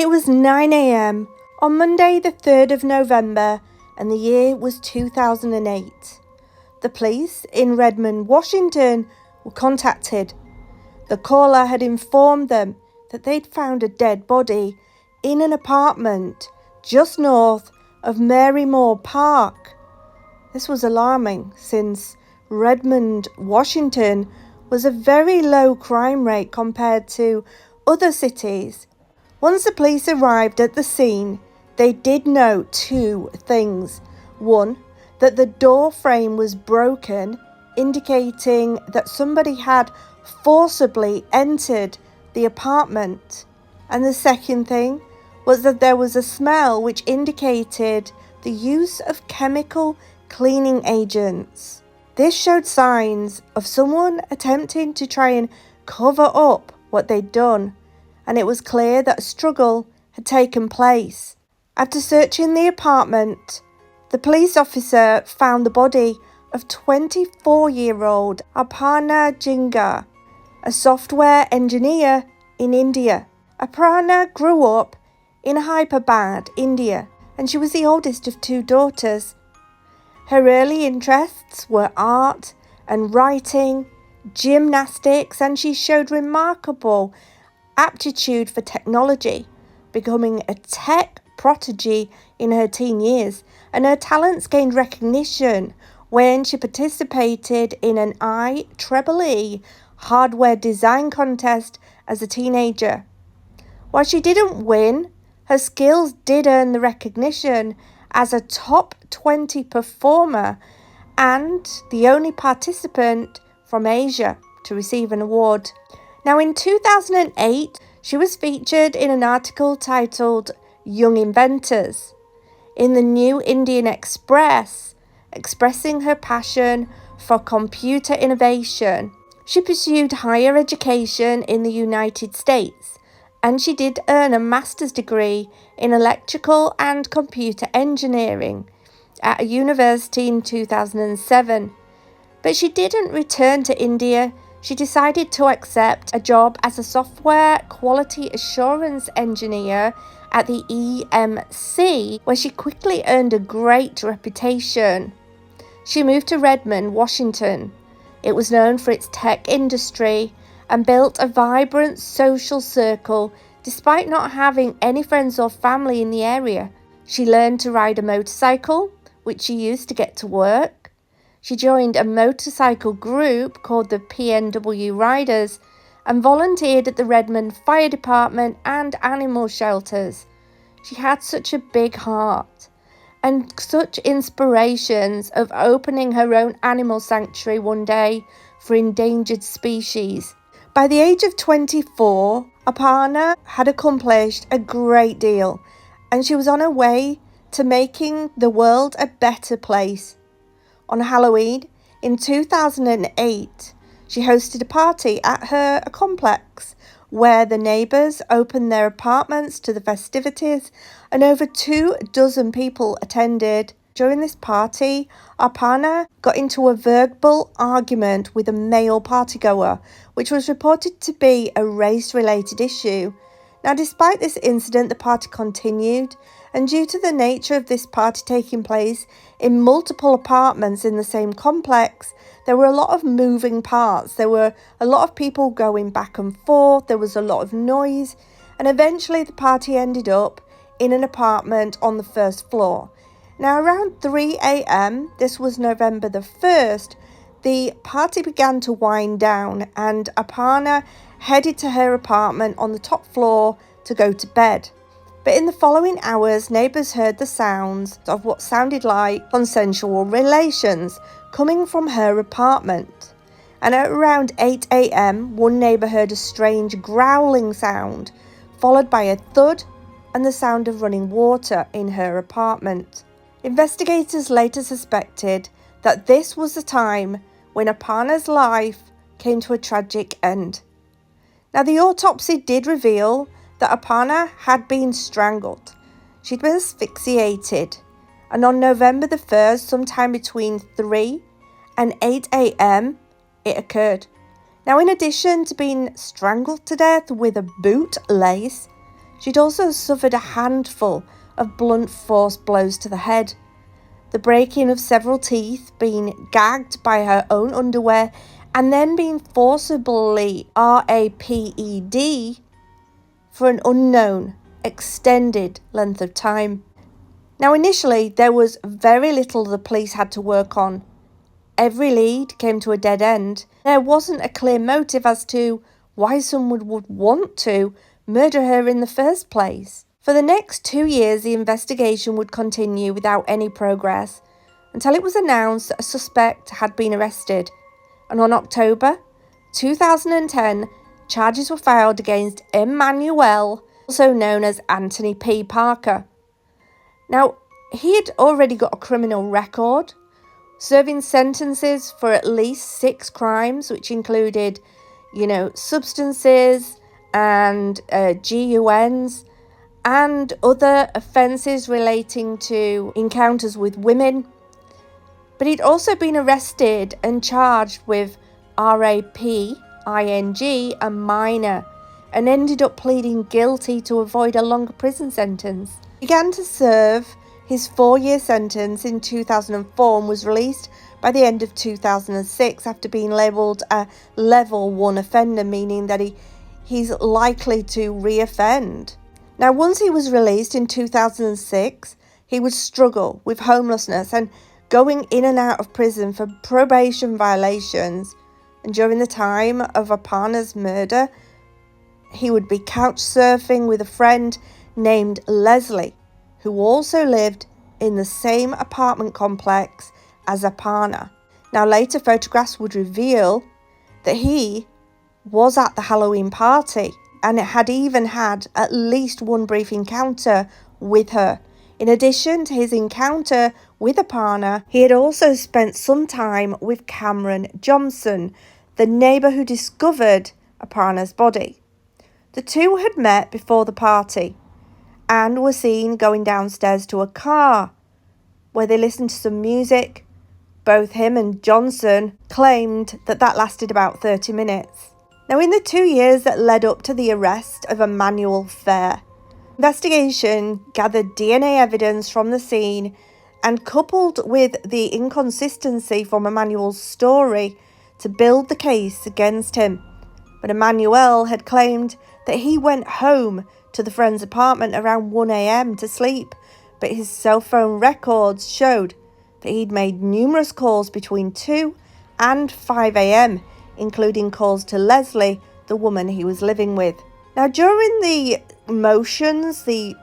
It was 9 a.m. on Monday the 3rd of November and the year was 2008. The police in Redmond, Washington were contacted. The caller had informed them that they'd found a dead body in an apartment just north of Mary Moore Park. This was alarming since Redmond, Washington was a very low crime rate compared to other cities. Once the police arrived at the scene, they did note two things. One, that the door frame was broken, indicating that somebody had forcibly entered the apartment. And the second thing was that there was a smell which indicated the use of chemical cleaning agents. This showed signs of someone attempting to try and cover up what they'd done, and it was clear that a struggle had taken place. After searching the apartment, the police officer found the body of 24-year-old Arpana, a software engineer in India. Arpana grew up in Hyderabad, India, and she was the oldest of two daughters. Her early interests were art and writing, gymnastics, and she showed remarkable aptitude for technology, becoming a tech prodigy in her teen years, and her talents gained recognition when she participated in an IEEE hardware design contest as a teenager. While she didn't win, her skills did earn the recognition as a top 20 performer and the only participant from Asia to receive an award. Now, in 2008, she was featured in an article titled Young Inventors in the New Indian Express, expressing her passion for computer innovation. She pursued higher education in the United States, and she did earn a master's degree in electrical and computer engineering at a university in 2007. But she didn't return to India. She decided to accept a job as a software quality assurance engineer at the EMC, where she quickly earned a great reputation. She moved to Redmond, Washington. It was known for its tech industry and built a vibrant social circle despite not having any friends or family in the area. She learned to ride a motorcycle, which she used to get to work. She joined a motorcycle group called the PNW Riders and volunteered at the Redmond Fire Department and animal shelters. She had such a big heart and such inspirations of opening her own animal sanctuary one day for endangered species. By the age of 24, Arpana had accomplished a great deal, and she was on her way to making the world a better place. On Halloween in 2008, she hosted a party at her complex where the neighbours opened their apartments to the festivities, and over 24 people attended. During this party, Arpana got into a verbal argument with a male partygoer, which was reported to be a race-related issue. Now, despite this incident, the party continued, and due to the nature of this party taking place in multiple apartments in the same complex, there were a lot of moving parts. There were a lot of people going back and forth. There was a lot of noise, and eventually the party ended up in an apartment on the first floor. Now, around 3 a.m., this was November the 1st, the party began to wind down, and Arpana headed to her apartment on the top floor to go to bed. But in the following hours, neighbours heard the sounds of what sounded like consensual relations coming from her apartment. And at around 8 a.m, one neighbour heard a strange growling sound, followed by a thud and the sound of running water in her apartment. Investigators later suspected that this was the time when Arpana's life came to a tragic end. Now, the autopsy did reveal that Arpana had been strangled. She'd been asphyxiated, and on November the 1st, sometime between 3 and 8 a.m, it occurred. Now, in addition to being strangled to death with a bootlace, She'd also suffered a handful of blunt force blows to the head, the breaking of several teeth, being gagged by her own underwear, and then being forcibly raped for an unknown, extended length of time. Now, initially, there was very little the police had to work on. Every lead came to a dead end. There wasn't a clear motive as to why someone would want to murder her in the first place. For the next 2 years, the investigation would continue without any progress until it was announced that a suspect had been arrested. And on October 2010, charges were filed against Emmanuel, also known as Anthony P. Parker. Now, he had already got a criminal record, serving sentences for at least 6 crimes, which included, substances and GUNs and other offences relating to encounters with women. But he'd also been arrested and charged with raping a minor and ended up pleading guilty to avoid a longer prison sentence. He began to serve his 4-year sentence in 2004 and was released by the end of 2006 after being labelled a level 1 offender, meaning that he's likely to reoffend. Now, once he was released in 2006, he would struggle with homelessness and going in and out of prison for probation violations. And during the time of Arpana's murder, he would be couch surfing with a friend named Leslie, who also lived in the same apartment complex as Arpana. Now, later photographs would reveal that he was at the Halloween party and had even had at least one brief encounter with her. In addition to his encounter with Arpana, he had also spent some time with Cameron Johnson, the neighbour who discovered Arpana's body. The two had met before the party and were seen going downstairs to a car where they listened to some music. Both him and Johnson claimed that lasted about 30 minutes. Now, in the 2 years that led up to the arrest of Emmanuel Fair, investigation gathered DNA evidence from the scene and coupled with the inconsistency from Emmanuel's story to build the case against him. But Emmanuel had claimed that he went home to the friend's apartment around 1 a.m. to sleep, but his cell phone records showed that he'd made numerous calls between 2 and 5 a.m., including calls to Leslie, the woman he was living with. Now, during the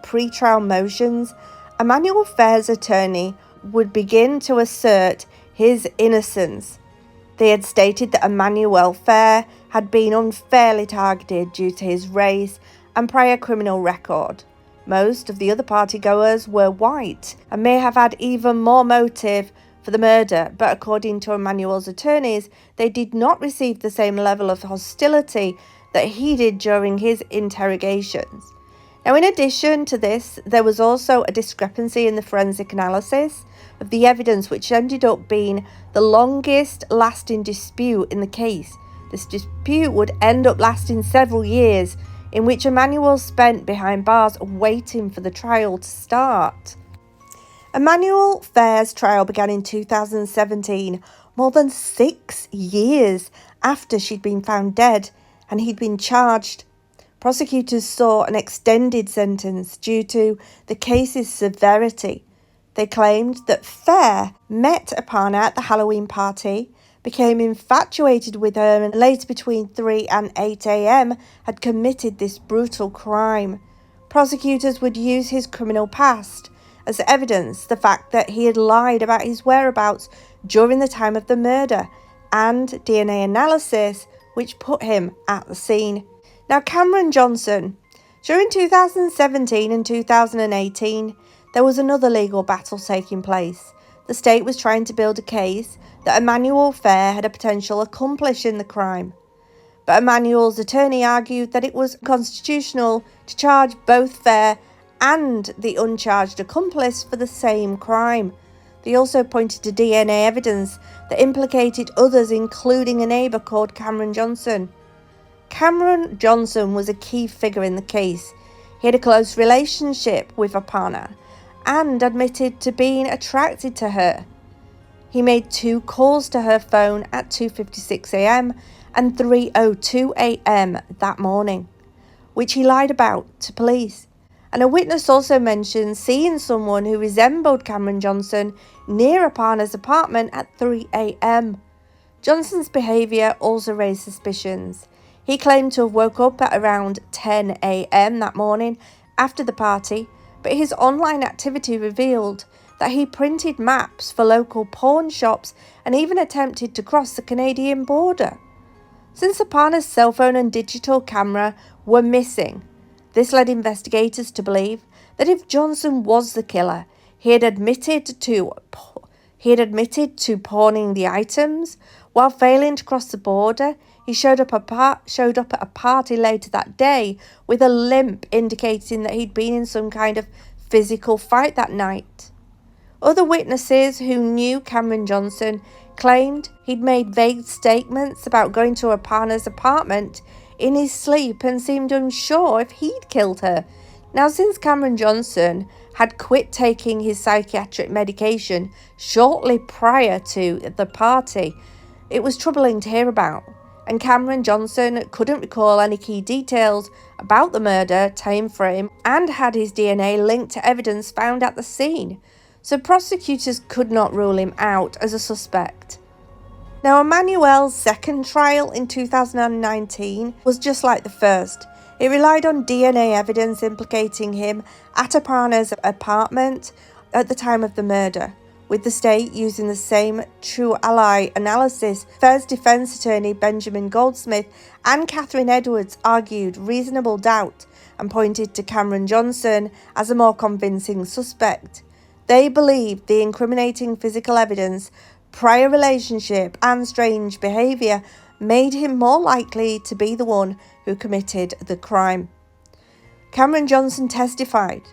pre-trial motions, Emmanuel Fair's attorney would begin to assert his innocence. They had stated that Emmanuel Fair had been unfairly targeted due to his race and prior criminal record. Most of the other partygoers were white and may have had even more motive for the murder, but according to Emmanuel's attorneys, they did not receive the same level of hostility that he did during his interrogations. Now, in addition to this, there was also a discrepancy in the forensic analysis of the evidence, which ended up being the longest lasting dispute in the case. This dispute would end up lasting several years, in which Emmanuel spent behind bars waiting for the trial to start. Emmanuel Fair's trial began in 2017, more than 6 years after she'd been found dead and he'd been charged. Prosecutors saw an extended sentence due to the case's severity. They claimed that Fair met Arpana at the Halloween party, became infatuated with her, and later between 3 and 8 a.m. had committed this brutal crime. Prosecutors would use his criminal past as evidence, the fact that he had lied about his whereabouts during the time of the murder, and DNA analysis, which put him at the scene. Now, Cameron Johnson. During 2017 and 2018, there was another legal battle taking place. The state was trying to build a case that Emmanuel Fair had a potential accomplice in the crime. But Emmanuel's attorney argued that it was constitutional to charge both Fair and the uncharged accomplice for the same crime. They also pointed to DNA evidence that implicated others, including a neighbour called Cameron Johnson. Cameron Johnson was a key figure in the case. He had a close relationship with Arpana and admitted to being attracted to her. He made 2 calls to her phone at 2:56 a.m. and 3:02 a.m. that morning, which he lied about to police. And a witness also mentioned seeing someone who resembled Cameron Johnson near Arpana's apartment at 3 a.m. Johnson's behaviour also raised suspicions. He claimed to have woke up at around 10 a.m. that morning after the party, but his online activity revealed that he printed maps for local pawn shops and even attempted to cross the Canadian border. Since Arpana's cell phone and digital camera were missing, this led investigators to believe that if Johnson was the killer, he had admitted to pawning the items. While failing to cross the border, he showed up at a party later that day with a limp, indicating that he'd been in some kind of physical fight that night. Other witnesses who knew Cameron Johnson claimed he'd made vague statements about going to Arpana's apartment in his sleep and seemed unsure if he'd killed her. Now, since Cameron Johnson had quit taking his psychiatric medication shortly prior to the party, it was troubling to hear about, and Cameron Johnson couldn't recall any key details about the murder, time frame, and had his DNA linked to evidence found at the scene, so prosecutors could not rule him out as a suspect. Now, Emmanuel's second trial in 2019 was just like the first. It relied on DNA evidence implicating him at Arpana's apartment at the time of the murder, with the state using the same true ally analysis. First defense attorney Benjamin Goldsmith and Catherine Edwards argued reasonable doubt and pointed to Cameron Johnson as a more convincing suspect. They believed the incriminating physical evidence, prior relationship, and strange behaviour made him more likely to be the one who committed the crime. Cameron Johnson testified,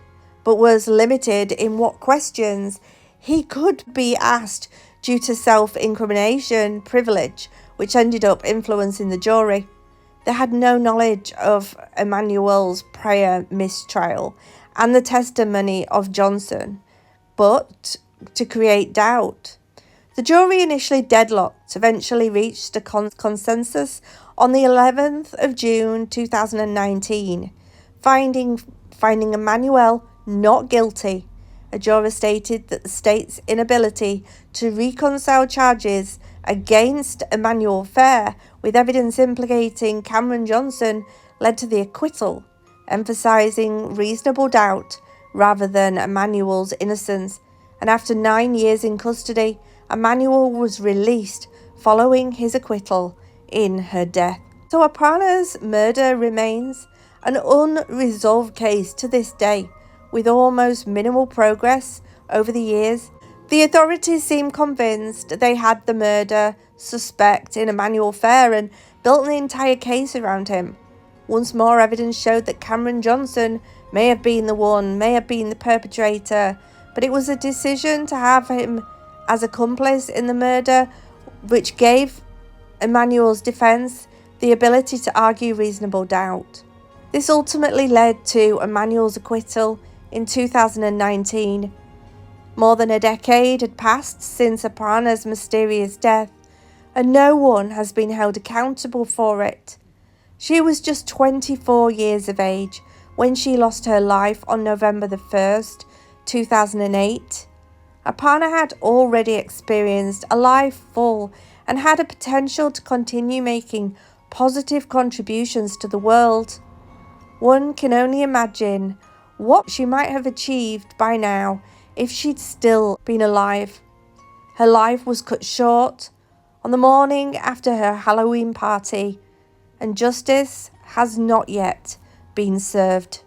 but was limited in what questions he could be asked due to self-incrimination privilege, which ended up influencing the jury. They had no knowledge of Emmanuel's prior mistrial and the testimony of Johnson, but to create doubt. The jury initially deadlocked, eventually reached a consensus on the 11th of June 2019, finding Emmanuel not guilty. A juror stated that the state's inability to reconcile charges against Emmanuel Fair with evidence implicating Cameron Johnson led to the acquittal, emphasizing reasonable doubt rather than Emmanuel's innocence. And after 9 years in custody, Emmanuel was released following his acquittal in her death. So Arpana's murder remains an unresolved case to this day, with almost minimal progress over the years. The authorities seem convinced they had the murder suspect in Emmanuel Fair and built an entire case around him. Once more, evidence showed that Cameron Johnson may have been the perpetrator, but it was a decision to have him as accomplice in the murder, which gave Emmanuel's defense the ability to argue reasonable doubt. This ultimately led to Emmanuel's acquittal in 2019. More than a decade had passed since Arpana's mysterious death, and no one has been held accountable for it. She was just 24 years of age when she lost her life on November the 1st, 2008. Arpana had already experienced a life full and had a potential to continue making positive contributions to the world. One can only imagine what she might have achieved by now if she'd still been alive. Her life was cut short on the morning after her Halloween party, and justice has not yet been served.